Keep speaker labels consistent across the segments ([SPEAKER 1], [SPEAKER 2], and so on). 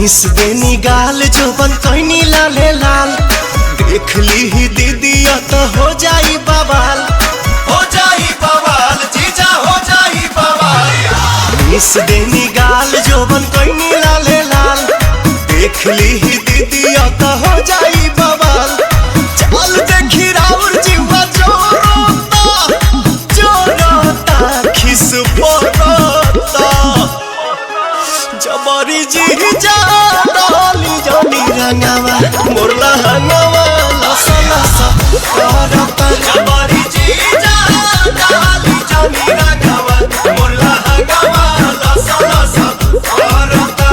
[SPEAKER 1] Miss देनी गाल जोबन कहनी लाले लाल, देख ली ही दीदी तो हो जाई बवाल, हो जाई बवाल जीजा हो जाई बवाल। मिस देनी गाल जोबन कहनी लाले लाल, देख ली ही दीदी तो हो जाई बवाल। चल देखी राउर जीवा जोरोता खिस पोरोता, जबरी जीजा डाली जानी रंगावा मोरला हंगावा लसा लसा करता। जबरी जीजा डाली जानी रंगावा मोरला हंगावा लसा लसा करता।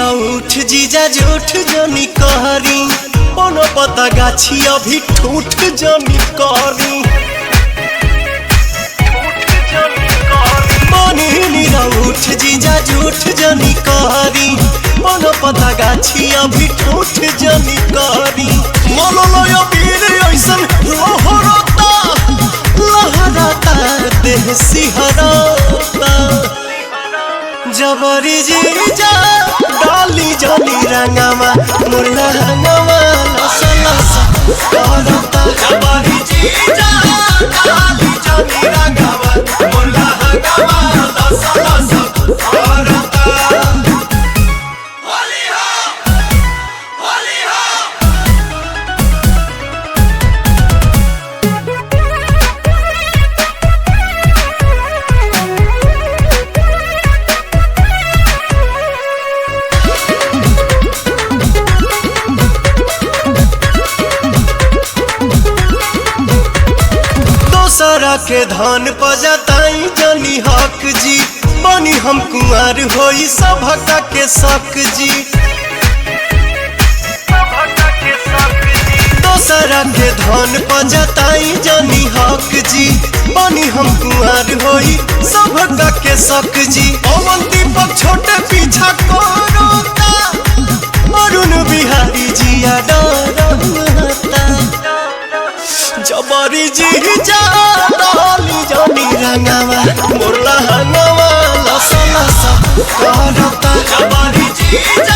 [SPEAKER 1] उठ जीजा जूठ जनी कहरी, कोनो पता गाछी अभी ठूठ जनी करी। उठ जीजा जूठ जनी कहरी, कोनो पता गाछी अभी ठूठ जनी करी। मोलो लोयो वीर ऐसन लहरता लहरता देह सिहरता, जबरी जीजा डाली जानी रंगावा मोरला हंगावा लसा लसा करता। जबरी जीजा डाली जानी रंगावा मोरला हंगावा लसा लसा करता। होली हो होली हो। दोसरा के धन पजताई जनी हक जी, बनी हम कुंवर होई सभका के शक जी। दोसरा के धन पजताई जनी हक जी, बनी हम कुंवर होई सभका के शक जी। पवन दीपक छोटे पीछा कोरोता, अरुण बिहारी जिया डरता, जबरी जीजा डाली जानी रंगावा मोरला हंगावा लसा लसा करता। जबरी जीजा